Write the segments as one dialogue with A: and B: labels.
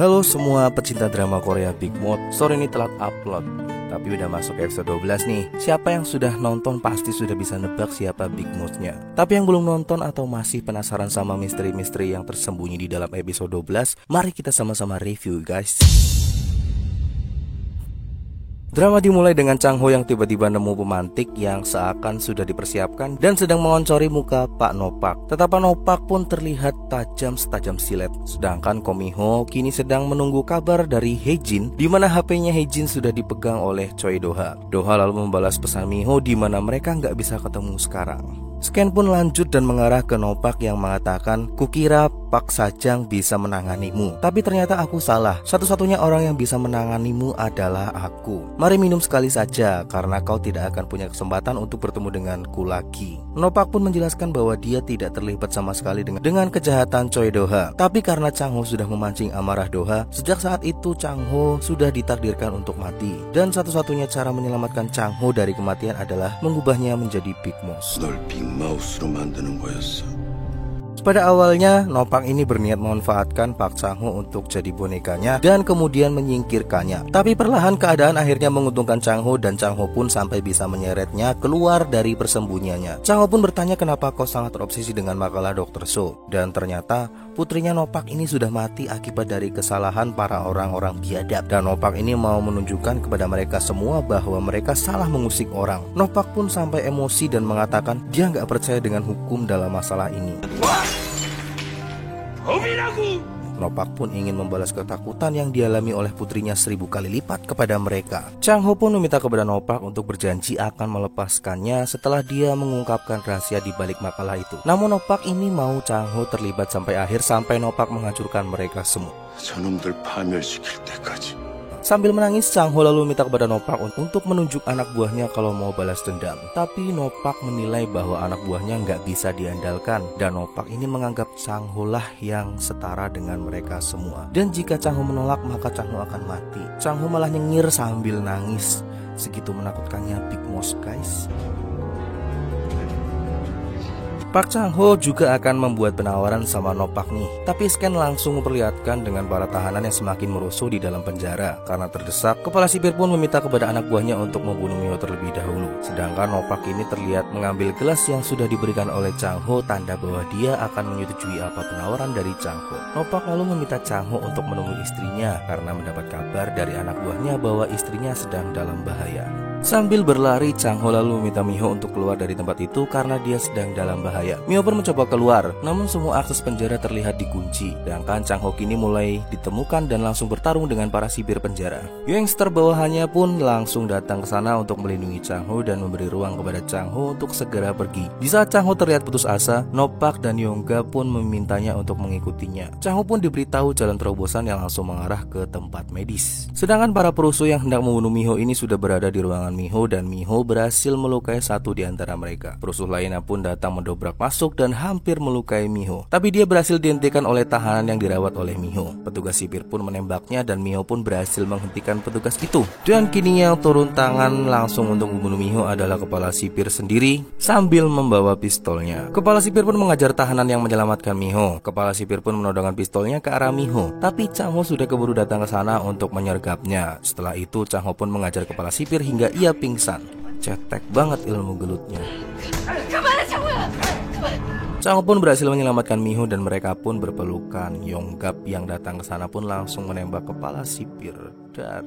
A: Halo semua pecinta drama Korea Big Mouth. Sorry ini telat upload, tapi udah masuk episode 12 nih. Siapa yang sudah nonton pasti sudah bisa nebak siapa Big Mouth-nya. Tapi yang belum nonton atau masih penasaran sama misteri-misteri yang tersembunyi di dalam episode 12, mari kita sama-sama review guys. Drama dimulai dengan Chang Ho yang tiba-tiba nemu pemantik yang seakan sudah dipersiapkan dan sedang mengoncori muka Pak Nopak. Tatapan Nopak pun terlihat tajam setajam silet. Sedangkan Ko Mi-ho kini sedang menunggu kabar dari Hae-jin, di mana HP-nya Hae-jin sudah dipegang oleh Choi Do-ha. Do-ha lalu membalas pesan Mi-ho di mana mereka nggak bisa ketemu sekarang. Scan pun lanjut dan mengarah ke Nopak yang mengatakan, "Kukira Pak Sajang bisa menanganimu, tapi ternyata aku salah. Satu-satunya orang yang bisa menanganimu adalah aku. Mari minum sekali saja, karena kau tidak akan punya kesempatan untuk bertemu denganku lagi." Nopak pun menjelaskan bahwa dia tidak terlibat sama sekali dengan kejahatan Choi Do-ha. Tapi karena Chang Ho sudah memancing amarah Do-ha, sejak saat itu Chang Ho sudah ditakdirkan untuk mati. Dan satu-satunya cara menyelamatkan Chang Ho dari kematian adalah mengubahnya menjadi Big Mouth. Pada awalnya, Nopak ini berniat memanfaatkan Pak Chang Ho untuk jadi bonekanya dan kemudian menyingkirkannya. Tapi perlahan keadaan akhirnya menguntungkan Chang Ho dan Chang Ho pun sampai bisa menyeretnya keluar dari persembunyiannya. Chang Ho pun bertanya kenapa kau sangat terobsesi dengan makalah Dr. So. Dan ternyata putrinya Nopak ini sudah mati akibat dari kesalahan para orang-orang biadab. Dan Nopak ini mau menunjukkan kepada mereka semua bahwa mereka salah mengusik orang. Nopak pun sampai emosi dan mengatakan dia nggak percaya dengan hukum dalam masalah ini. Nopak pun ingin membalas ketakutan yang dialami oleh putrinya 1000 kali lipat kepada mereka. Chang Ho pun meminta kepada Nopak untuk berjanji akan melepaskannya setelah dia mengungkapkan rahasia di balik makalah itu. Namun Nopak ini mau Chang Ho terlibat sampai akhir, sampai Nopak menghancurkan mereka semua. Sambil menangis, Chang Ho lalu minta kepada Nopak untuk menunjuk anak buahnya kalau mau balas dendam. Tapi Nopak menilai bahwa anak buahnya nggak bisa diandalkan, dan Nopak ini menganggap Chang Ho lah yang setara dengan mereka semua. Dan jika Chang Ho menolak, maka Chang Ho akan mati. Chang Ho malah nyengir sambil nangis. Segitu menakutkannya Big Mouth guys. Pak Chang Ho juga akan membuat penawaran sama Nopak nih. Tapi Scan langsung memperlihatkan dengan para tahanan yang semakin merusuh di dalam penjara. Karena terdesak, kepala sipir pun meminta kepada anak buahnya untuk membunuh Mi-ho terlebih dahulu. Sedangkan Nopak ini terlihat mengambil gelas yang sudah diberikan oleh Chang Ho, tanda bahwa dia akan menyetujui apa penawaran dari Chang Ho. Nopak lalu meminta Chang Ho untuk menemui istrinya karena mendapat kabar dari anak buahnya bahwa istrinya sedang dalam bahaya. Sambil berlari, Chang Ho lalu meminta Mi-ho untuk keluar dari tempat itu karena dia sedang dalam bahaya. Mi-ho pun mencoba keluar, namun semua akses penjara terlihat dikunci. Sedangkan Chang Ho kini mulai ditemukan dan langsung bertarung dengan para sipir penjara. Gangster bawahannya pun langsung datang ke sana untuk melindungi Chang Ho dan memberi ruang kepada Chang Ho untuk segera pergi. Di saat Chang Ho terlihat putus asa, Nopak dan Yongga pun memintanya untuk mengikutinya. Chang Ho pun diberitahu jalan terobosan yang langsung mengarah ke tempat medis. Sedangkan para perusuh yang hendak membunuh Mi-ho ini sudah berada di ruangan Mi-ho, dan Mi-ho berhasil melukai satu di antara mereka. Perusuh lainnya pun datang mendobrak masuk dan hampir melukai Mi-ho. Tapi dia berhasil dihentikan oleh tahanan yang dirawat oleh Mi-ho. Petugas sipir pun menembaknya dan Mi-ho pun berhasil menghentikan petugas itu. Dan kini yang turun tangan langsung untuk membunuh Mi-ho adalah kepala sipir sendiri sambil membawa pistolnya. Kepala sipir pun mengajar tahanan yang menyelamatkan Mi-ho. Kepala sipir pun menodongkan pistolnya ke arah Mi-ho. Tapi Chang Ho sudah keburu datang ke sana untuk menyergapnya. Setelah itu Chang Ho pun mengajar kepala sipir hingga ia pingsan. Cetek banget ilmu gelutnya. Chang Ho pun berhasil menyelamatkan Mi-ho dan mereka pun berpelukan. Yonggap yang datang ke sana pun langsung menembak kepala sipir. Dar.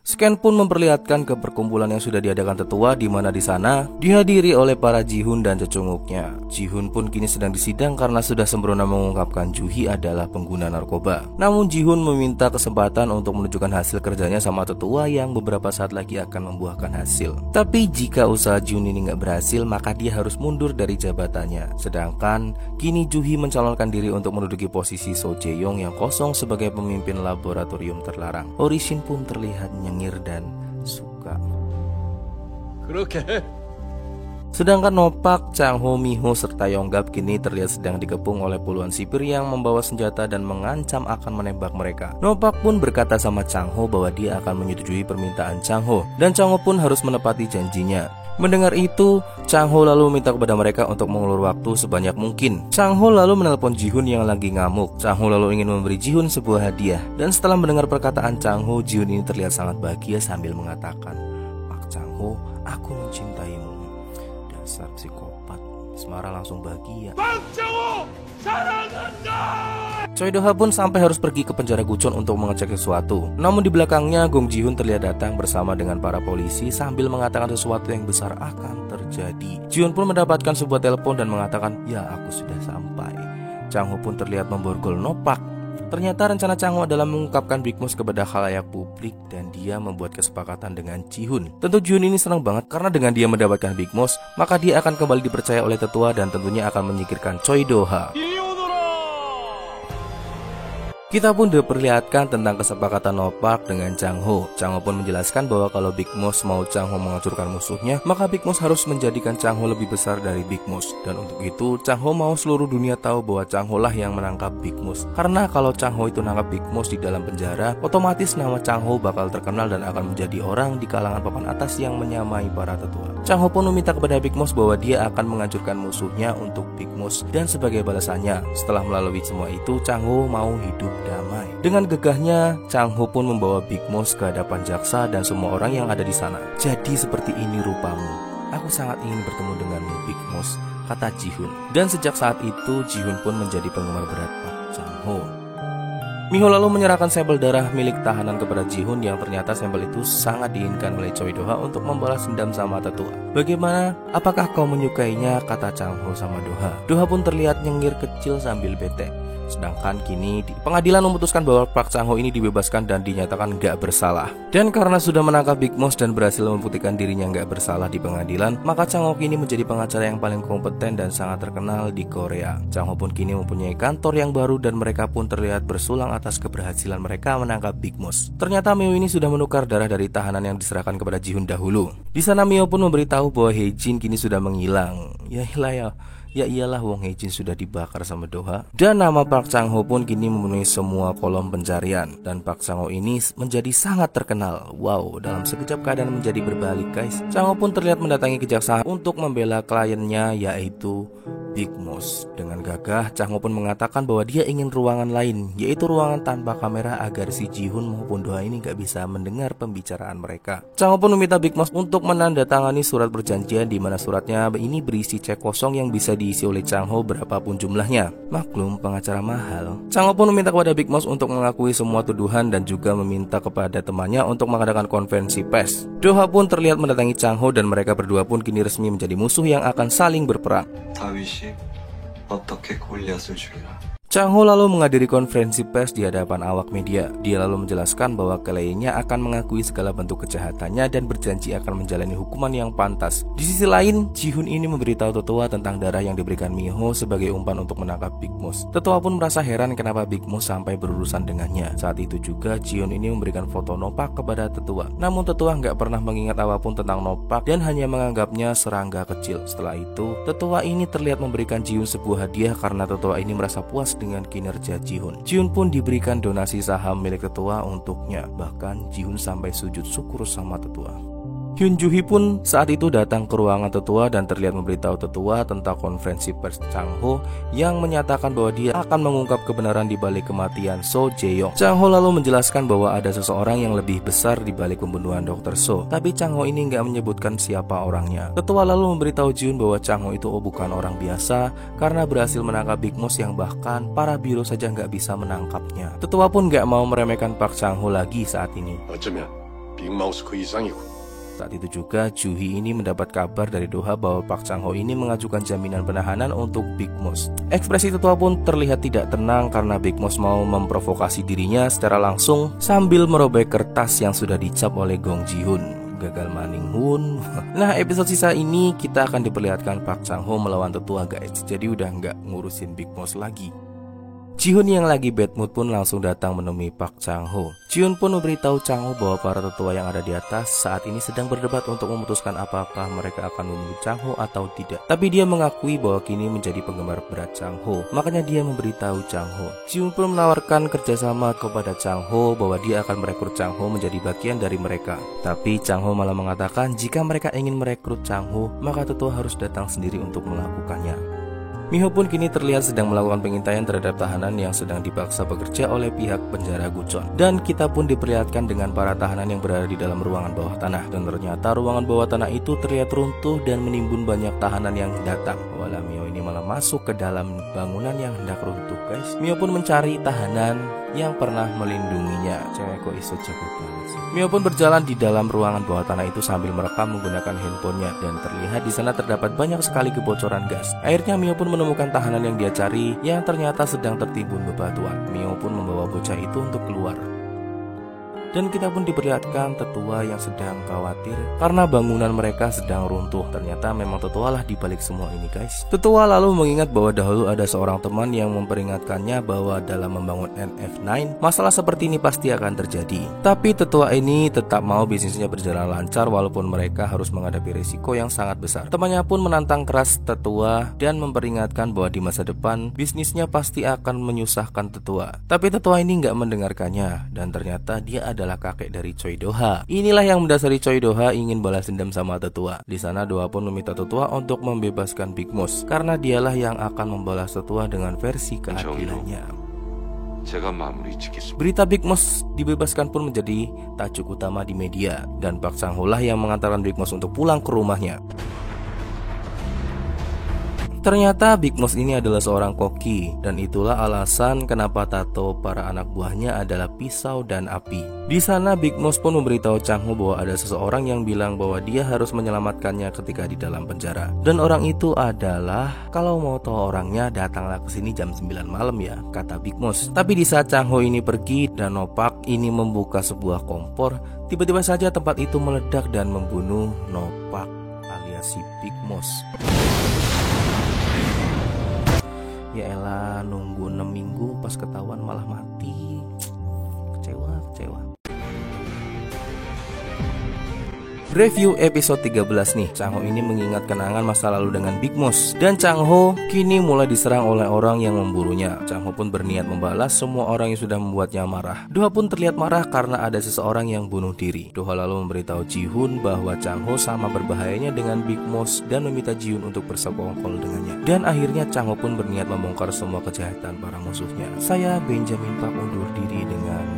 A: Scan pun memperlihatkan ke perkumpulan yang sudah diadakan tetua, di mana di sana dihadiri oleh para Ji-hoon dan cecunguknya. Ji-hoon pun kini sedang disidang karena sudah sembrono mengungkapkan Ju-hee adalah pengguna narkoba. Namun Ji-hoon meminta kesempatan untuk menunjukkan hasil kerjanya sama tetua yang beberapa saat lagi akan membuahkan hasil. Tapi jika usaha Ji-hoon ini nggak berhasil, maka dia harus mundur dari jabatannya. Sedangkan kini Ju-hee mencalonkan diri untuk menduduki posisi So Jae-yong yang kosong sebagai pemimpin laboratorium terlarang. Orishin pun terlihat nyengir dan suka. Sedangkan Nopak, Chang Ho, Mi-ho, serta Yonggap kini terlihat sedang dikepung oleh puluhan sipir yang membawa senjata dan mengancam akan menembak mereka. Nopak pun berkata sama Chang Ho bahwa dia akan menyetujui permintaan Chang Ho, dan Chang Ho pun harus menepati janjinya. Mendengar itu, Chang Ho lalu meminta kepada mereka untuk mengulur waktu sebanyak mungkin. Chang Ho lalu menelpon Ji-Hun yang lagi ngamuk. Chang Ho lalu ingin memberi Ji-Hun sebuah hadiah. Dan setelah mendengar perkataan Chang Ho, Ji-Hun ini terlihat sangat bahagia sambil mengatakan, "Pak Chang Ho, aku mencintaimu." Dasar psikopat. Semara langsung bahagia. "Pak Chang Ho, sarangannya!" Choi Do-ha pun sampai harus pergi ke penjara Gucheon untuk mengecek sesuatu. Namun di belakangnya Gong Ji-Hun terlihat datang bersama dengan para polisi sambil mengatakan sesuatu yang besar akan terjadi. Ji-Hun pun mendapatkan sebuah telepon dan mengatakan, "Ya, aku sudah sampai." Chang Ho pun terlihat memborgol Nopak. Ternyata rencana Chang Ho adalah mengungkapkan Big Mouse kepada khalayak publik dan dia membuat kesepakatan dengan Ji-Hun. Tentu Ji-Hun ini senang banget karena dengan dia mendapatkan Big Mouse, maka dia akan kembali dipercaya oleh tetua dan tentunya akan menyingkirkan Choi Do-ha. Kita pun diperlihatkan tentang kesepakatan Nopak dengan Chang Ho. Chang Ho pun menjelaskan bahwa kalau Big Mouse mau Chang Ho menghancurkan musuhnya, maka Big Mouse harus menjadikan Chang Ho lebih besar dari Big Mouse. Dan untuk itu, Chang Ho mau seluruh dunia tahu bahwa Chang Ho lah yang menangkap Big Mouse. Karena kalau Chang Ho itu nangkap Big Mouse di dalam penjara, otomatis nama Chang Ho bakal terkenal dan akan menjadi orang di kalangan papan atas yang menyamai para tetua. Chang Ho pun meminta kepada Big Mouse bahwa dia akan menghancurkan musuhnya untuk Big Mouse. Dan sebagai balasannya, setelah melalui semua itu, Chang Ho mau hidup damai. Dengan gegahnya, Chang Ho pun membawa Big Mouse ke hadapan jaksa dan semua orang yang ada di sana. "Jadi seperti ini rupamu. Aku sangat ingin bertemu denganmu, Big Mouse," kata Ji-Hun. Dan sejak saat itu, Ji-Hun pun menjadi penggemar berat Pak Chang Ho. Miho lalu menyerahkan sampel darah milik tahanan kepada Ji-Hun yang ternyata sampel itu sangat diinginkan oleh Choi Do-ha untuk membalas dendam sama tetua. "Bagaimana? Apakah kau menyukainya?" kata Chang Ho sama Do-ha. Do-ha pun terlihat nyengir kecil sambil bete. Sedangkan kini pengadilan memutuskan bahwa Park Chang Ho ini dibebaskan dan dinyatakan gak bersalah. Dan karena sudah menangkap Big Mouse dan berhasil membuktikan dirinya gak bersalah di pengadilan, maka Chang Ho kini menjadi pengacara yang paling kompeten dan sangat terkenal di Korea. Chang Ho pun kini mempunyai kantor yang baru dan mereka pun terlihat bersulang atas keberhasilan mereka menangkap Big Mouse. Ternyata Mio ini sudah menukar darah dari tahanan yang diserahkan kepada Ji-Hun dahulu. Di sana Mio pun memberitahu bahwa Hye Jin kini sudah menghilang. Ya iyalah, wong Hye Jin sudah dibakar sama Do-ha. Dan nama Park Chang Ho pun kini memenuhi semua kolom pencarian. Dan Park Chang Ho ini menjadi sangat terkenal. Wow, dalam sekejap keadaan menjadi berbalik guys. Chang Ho pun terlihat mendatangi kejaksaan untuk membela kliennya yaitu Big Mouse. Dengan gagah, Chang Ho pun mengatakan bahwa dia ingin ruangan lain, yaitu ruangan tanpa kamera agar si Ji-Hun maupun Do-ha ini gak bisa mendengar pembicaraan mereka. Chang Ho pun meminta Big Mouse untuk menandatangani surat perjanjian di mana suratnya ini berisi cek kosong yang bisa diisi oleh Chang Ho berapapun jumlahnya. Maklum, pengacara mahal. Chang Ho pun meminta kepada Big Mouse untuk mengakui semua tuduhan dan juga meminta kepada temannya untuk mengadakan konferensi pers. Do-ha pun terlihat mendatangi Chang Ho dan mereka berdua pun kini resmi menjadi musuh yang akan saling berperang.
B: 어떻게 골리앗을 죽이나.
A: Chang Ho lalu menghadiri konferensi pers di hadapan awak media. Dia lalu menjelaskan bahwa kliennya akan mengakui segala bentuk kejahatannya dan berjanji akan menjalani hukuman yang pantas. Di sisi lain, Ji-Hun ini memberitahu tetua tentang darah yang diberikan Miho sebagai umpan untuk menangkap Big Mouse. Tetua pun merasa heran kenapa Big Mouse sampai berurusan dengannya. Saat itu juga Ji-Hun ini memberikan foto Nopak kepada tetua. Namun tetua nggak pernah mengingat apapun tentang Nopak dan hanya menganggapnya serangga kecil. Setelah itu, tetua ini terlihat memberikan Ji-Hun sebuah hadiah karena tetua ini merasa puas dengan kinerja Ji-Hun. Ji-Hun pun diberikan donasi saham milik tetua untuknya. Bahkan Ji-Hun sampai sujud syukur sama tetua. Hyun Joo-hee pun saat itu datang ke ruangan tetua dan terlihat memberitahu tetua tentang konferensi pers Chang Ho yang menyatakan bahwa dia akan mengungkap kebenaran di balik kematian So Jae-yong. Chang Ho lalu menjelaskan bahwa ada seseorang yang lebih besar di balik pembunuhan Dr. So, tapi Chang Ho ini nggak menyebutkan siapa orangnya. Tetua lalu memberitahu Ji-Hun bahwa Chang Ho itu bukan orang biasa karena berhasil menangkap Big Mouse yang bahkan para biro saja nggak bisa menangkapnya. Tetua pun nggak mau meremehkan Park Chang Ho lagi saat ini.
C: 어쩌면 빅마우스 그 이상이고.
A: Saat itu juga Joo-hee ini mendapat kabar dari Do-ha bahwa Park Chang Ho ini mengajukan jaminan penahanan untuk Big Mouse. Ekspresi tetua pun terlihat tidak tenang karena Big Mouse mau memprovokasi dirinya secara langsung sambil merobek kertas yang sudah dicap oleh Gong Ji-Hun. Gagal maning hun. Nah, episode sisa ini kita akan diperlihatkan Park Chang Ho melawan tetua guys. Jadi udah nggak ngurusin Big Mouse lagi. Ji-hun yang lagi bad mood pun langsung datang menemui Park Chang-ho. Ji-hun pun memberitahu Chang-ho bahwa para tetua yang ada di atas saat ini sedang berdebat untuk memutuskan apakah mereka akan membunuh Chang-ho atau tidak. Tapi dia mengakui bahwa kini menjadi penggemar berat Chang-ho, makanya dia memberitahu Chang-ho. Ji-hun pun menawarkan kerjasama kepada Chang-ho bahwa dia akan merekrut Chang-ho menjadi bagian dari mereka. Tapi Chang-ho malah mengatakan jika mereka ingin merekrut Chang-ho, maka tetua harus datang sendiri untuk melakukannya. Miho pun kini terlihat sedang melakukan pengintaian terhadap tahanan yang sedang dipaksa bekerja oleh pihak penjara Gucheon. Dan kita pun diperlihatkan dengan para tahanan yang berada di dalam ruangan bawah tanah. Dan ternyata ruangan bawah tanah itu terlihat runtuh dan menimbun banyak tahanan yang datang. Walah, Miho ini malah masuk ke dalam bangunan yang hendak runtuh, guys. Miho pun mencari tahanan yang pernah melindunginya. Cewek kok iso jago banget sih. Miho pun berjalan di dalam ruangan bawah tanah itu sambil merekam menggunakan handphonenya, dan terlihat di sana terdapat banyak sekali kebocoran gas. Akhirnya Miho pun menemukan tahanan yang dia cari yang ternyata sedang tertimbun bebatuan. Miho pun membawa bocah itu untuk keluar. Dan kita pun diperlihatkan tetua yang sedang khawatir karena bangunan mereka sedang runtuh. Ternyata memang tetua lah dibalik semua ini, guys. Tetua lalu mengingat bahwa dahulu ada seorang teman yang memperingatkannya bahwa dalam membangun NF9 masalah seperti ini pasti akan terjadi. Tapi tetua ini tetap mau bisnisnya berjalan lancar walaupun mereka harus menghadapi risiko yang sangat besar. Temannya pun menantang keras tetua dan memperingatkan bahwa di masa depan bisnisnya pasti akan menyusahkan tetua. Tapi tetua ini nggak mendengarkannya, dan ternyata dia adalah kakek dari Choi Do-ha. Inilah yang mendasari Choi Do-ha ingin balas dendam sama tetua. Di sana Doha pun meminta tetua untuk membebaskan Big Mouse karena dialah yang akan membalas tetua dengan versi keadilannya. Berita Big Mouse dibebaskan pun menjadi tajuk utama di media, dan Park Chang-ho lah yang mengantarkan Big Mouse untuk pulang ke rumahnya. Ternyata Big Mouse ini adalah seorang koki, dan itulah alasan kenapa tato para anak buahnya adalah pisau dan api. Di sana Big Mouse pun memberitahu Chang-ho bahwa ada seseorang yang bilang bahwa dia harus menyelamatkannya ketika di dalam penjara. Dan orang itu adalah, kalau mau tahu orangnya datanglah ke sini jam 9 malam ya, kata Big Mouse. Tapi di saat Chang-ho ini pergi dan Nopak ini membuka sebuah kompor, tiba-tiba saja tempat itu meledak dan membunuh Nopak alias si Big Mouse. Ya elah, nunggu 6 minggu pas ketahuan malah mati. Kecewa. Review episode 13 nih. Chang-ho ini mengingat kenangan masa lalu dengan Big Mouse, dan Chang-ho kini mulai diserang oleh orang yang memburunya. Chang-ho pun berniat membalas semua orang yang sudah membuatnya marah. Doha pun terlihat marah karena ada seseorang yang bunuh diri. Doha lalu memberitahu Ji-hun bahwa Chang-ho sama berbahayanya dengan Big Mouse dan meminta Ji-hun untuk bersekongkol dengannya. Dan akhirnya Chang-ho pun berniat membongkar semua kejahatan para musuhnya. Saya Benjamin Park undur diri dengan